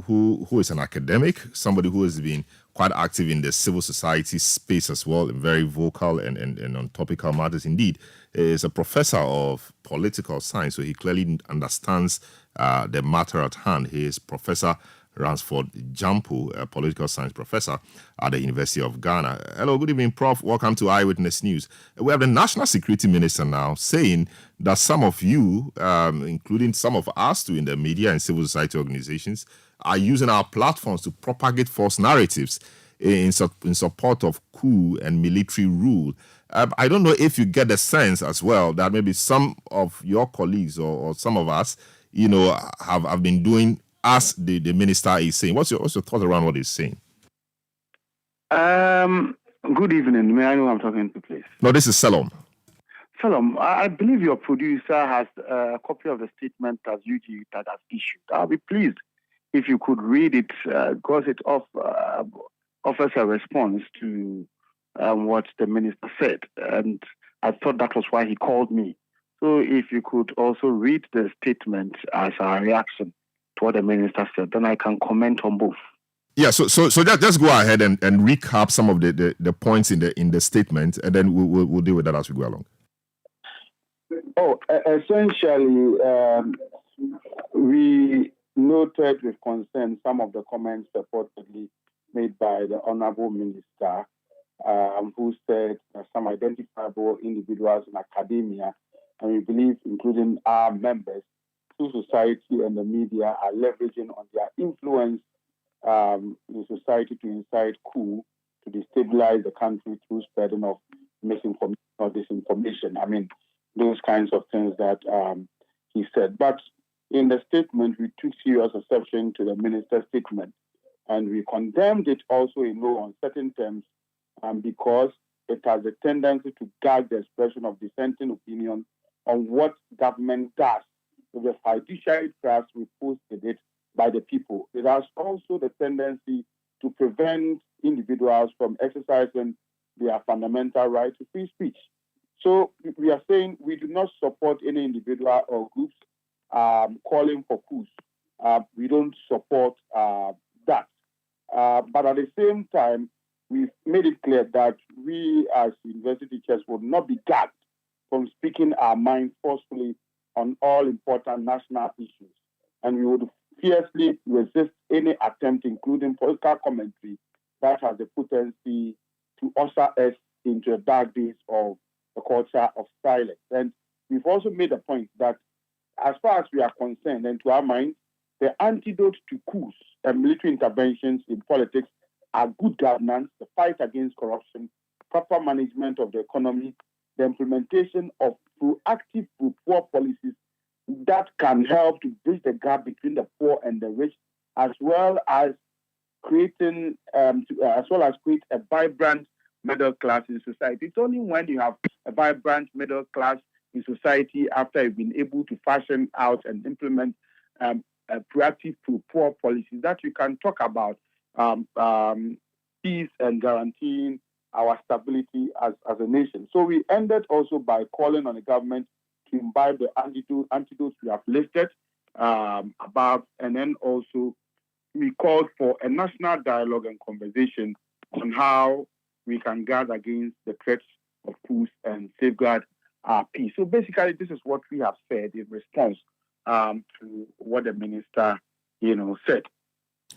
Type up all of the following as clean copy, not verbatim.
who is an academic, somebody who has been quite active in the civil society space as well, and very vocal and on topical matters indeed, is a professor of political science, so he clearly understands the matter at hand. He is Professor Ransford Gyampo, a political science professor at the University of Ghana. Hello, good evening, Prof. Welcome to Eyewitness News. We have the National Security Minister now saying that some of you, including some of us too in the media and civil society organizations, are using our platforms to propagate false narratives in support of coup and military rule. I don't know if you get the sense as well that maybe some of your colleagues or some of us, have been doing as the minister is saying. What's your thought around what he's saying? Good evening. May I know who I'm talking to, please? No, this is Salom. Salom, I believe your producer has a copy of the statement as UG that has issued. I'll be pleased if you could read it, because it offers a response to what the minister said. And I thought that was why he called me. So if you could also read the statement as a reaction to what the minister said, then I can comment on both. Yeah, so just go ahead and recap some of the points in the statement, and then we'll deal with that as we go along. Essentially, we noted with concern some of the comments purportedly made by the Honorable Minister, who said that some identifiable individuals in academia, and we believe including our members, civil society and the media, are leveraging on their influence in society to incite coup, to destabilize the country through spreading of misinformation or disinformation. I mean, those kinds of things that he said. But in the statement, we took serious exception to the minister's statement, and we condemned it also in no uncertain terms, because it has a tendency to gag the expression of dissenting opinion on what government does with the fiduciary trust reposed in it by the people. It has also the tendency to prevent individuals from exercising their fundamental right to free speech. So we are saying we do not support any individual or groups calling for coups. We don't support that. But at the same time, we've made it clear that we as university teachers would not be gagged from speaking our mind forcefully on all important national issues. And we would fiercely resist any attempt, including political commentary, that has the potency to usher us into the dark days of the culture of silence. And we've also made a point that as far as we are concerned, and to our mind, the antidote to coups and military interventions in politics are good governance, the fight against corruption, proper management of the economy, the implementation of proactive pro-poor policies that can help to bridge the gap between the poor and the rich, as well as creating, create a vibrant middle class in society. It's only when you have a vibrant middle class in society, after you've been able to fashion out and implement proactive pro-poor policies, that you can talk about peace and guaranteeing our stability as a nation. So we ended also by calling on the government to imbibe the antidotes we have listed above, and then also we called for a national dialogue and conversation on how we can guard against the threats of coups and safeguard our peace. So basically, this is what we have said in response to what the minister, said.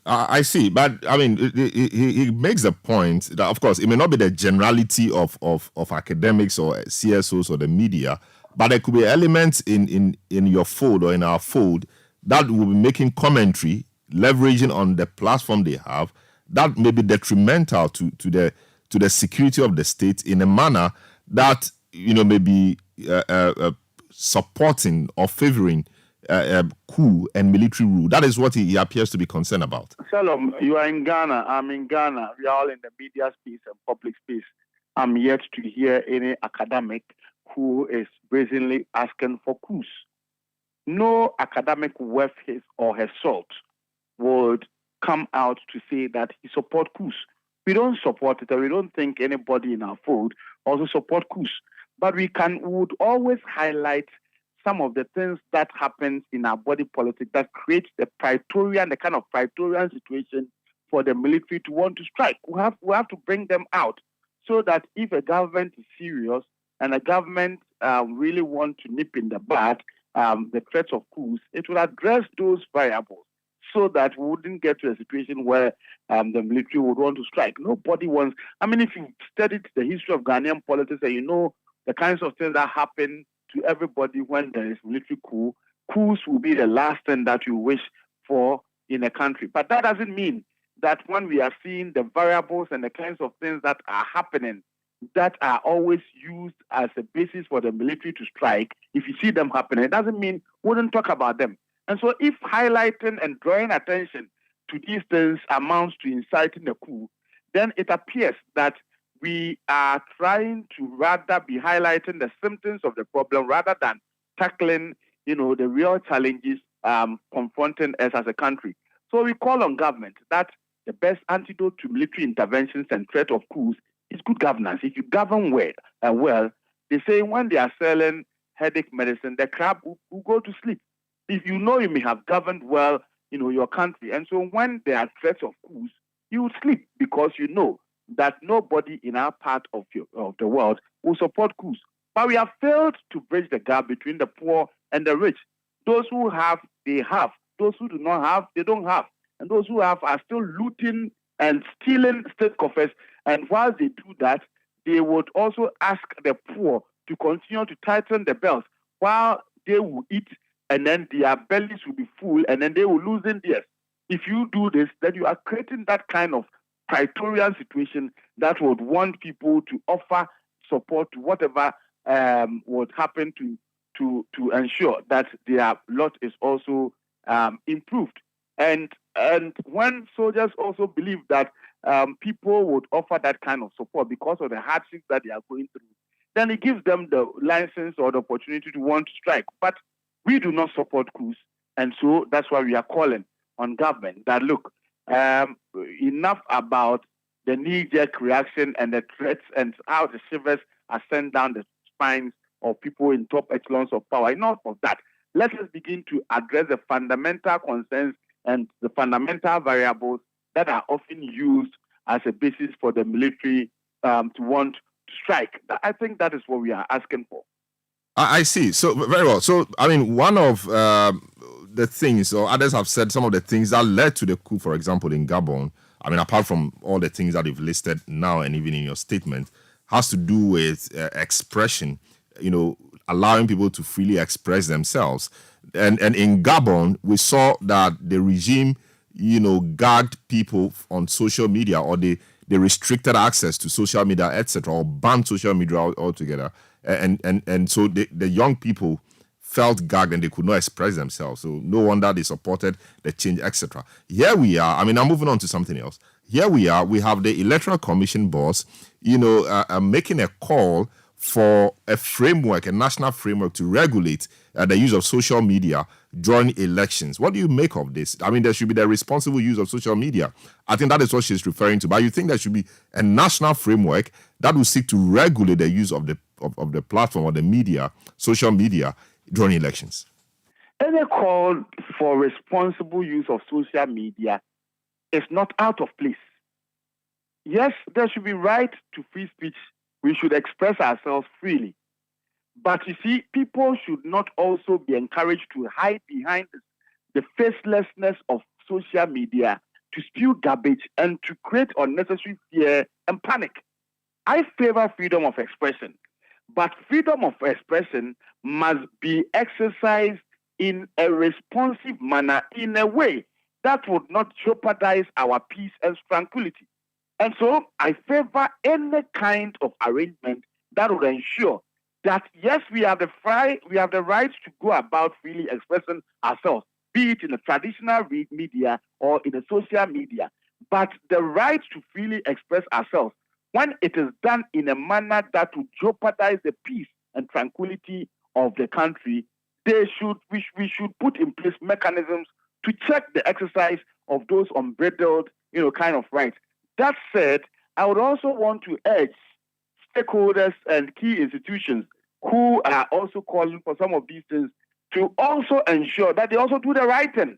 I see, but I mean, he makes the point that, of course, it may not be the generality of academics or CSOs or the media, but there could be elements in your fold or in our fold that will be making commentary, leveraging on the platform they have, that may be detrimental to the security of the state in a manner that may be supporting or favoring coup and military rule. That is what he appears to be concerned about. Salom, you are in Ghana. I'm in Ghana. We are all in the media space and public space. I'm yet to hear any academic who is brazenly asking for coups. No academic worth his or her salt would come out to say that he supports coups. We don't support it, or we don't think anybody in our fold also support coups. But we would always highlight some of the things that happens in our body politic that creates the kind of praetorian situation for the military to want to strike. We have to bring them out so that if a government is serious and a government really want to nip in the bud the threats of coups, it will address those variables so that we wouldn't get to a situation where the military would want to strike. Nobody wants. I mean, if you studied the history of Ghanaian politics and you know the kinds of things that happen to everybody when there is military coup, coups will be the last thing that you wish for in a country. But that doesn't mean that when we are seeing the variables and the kinds of things that are happening that are always used as a basis for the military to strike, if you see them happening, it doesn't mean we wouldn't talk about them. And so if highlighting and drawing attention to these things amounts to inciting a coup, then it appears that we are trying to rather be highlighting the symptoms of the problem rather than tackling, the real challenges confronting us as a country. So we call on government that the best antidote to military interventions and threat of coups is good governance. If you govern well, they say when they are selling headache medicine, the crab will go to sleep. If you know you may have governed well, your country, and so when there are threats of coups, you would sleep because you know that nobody in our part of the world will support coups. But we have failed to bridge the gap between the poor and the rich. Those who have, they have. Those who do not have, they don't have. And those who have are still looting and stealing state coffers. And while they do that, they would also ask the poor to continue to tighten the belts while they will eat, and then their bellies will be full, and then they will lose in theirs. If you do this, then you are creating that kind of praetorian situation that would want people to offer support to whatever would happen to ensure that their lot is also improved. And when soldiers also believe that people would offer that kind of support because of the hardships that they are going through, then it gives them the license or the opportunity to want to strike. But we do not support coups, and so that's why we are calling on government that, look, enough about the knee-jerk reaction and the threats and how the shivers are sent down the spines of people in top echelons of power. Enough of that. Let us begin to address the fundamental concerns and the fundamental variables that are often used as a basis for the military to want to strike. I think that is what we are asking for. I see. So, very well. So, I mean, one of the things, or others have said some of the things that led to the coup, for example, in Gabon, I mean, apart from all the things that you've listed now and even in your statement, has to do with expression, allowing people to freely express themselves. And in Gabon, we saw that the regime, gagged people on social media, or they restricted access to social media, etc., or banned social media altogether. And so the young people felt gagged and they could not express themselves. So no wonder they supported the change, etc. Here we are. I mean, I'm moving on to something else. Here we are. We have the Electoral Commission boss, making a call for a framework, a national framework to regulate the use of social media during elections. What do you make of this? I mean, there should be the responsible use of social media. I think that is what she's referring to. But you think there should be a national framework that will seek to regulate the use of the platform or the media, social media, during elections? Any call for responsible use of social media is not out of place. Yes, there should be right to free speech. We should express ourselves freely. But you see, people should not also be encouraged to hide behind the facelessness of social media, to spew garbage and to create unnecessary fear and panic. I favor freedom of expression, but freedom of expression must be exercised in a responsive manner, in a way that would not jeopardize our peace and tranquility. And so I favor any kind of arrangement that would ensure that, yes, we have the right to go about freely expressing ourselves, be it in the traditional media or in the social media, but the right to freely express ourselves, when it is done in a manner that would jeopardize the peace and tranquility of the country, we should put in place mechanisms to check the exercise of those unbridled, kind of rights. That said, I would also want to urge stakeholders and key institutions who are also calling for some of these things to also ensure that they also do the right thing.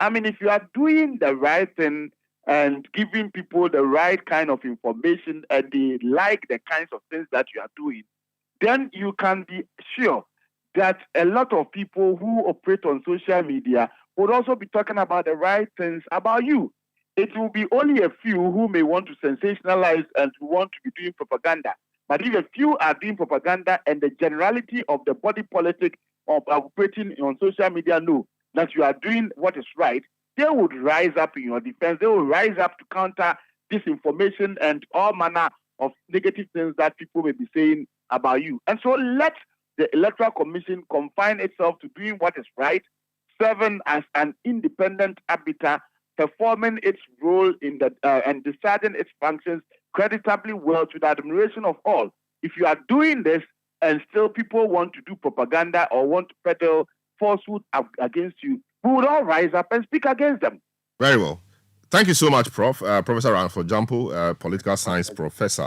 I mean, if you are doing the right thing and giving people the right kind of information and they like the kinds of things that you are doing, then you can be sure that a lot of people who operate on social media would also be talking about the right things about you. It will be only a few who may want to sensationalize and who want to be doing propaganda. But if a few are doing propaganda and the generality of the body politic of operating on social media know that you are doing what is right, they would rise up in your defense. They will rise up to counter disinformation and all manner of negative things that people may be saying about you. And so let the Electoral Commission confine itself to doing what is right, serving as an independent arbiter, performing its role in the and deciding its functions creditably well to the admiration of all. If you are doing this and still people want to do propaganda or want to peddle falsehood against you, we would all rise up and speak against them. Very well. Thank you so much, Prof. Professor Ranford Gyampo, political science professor.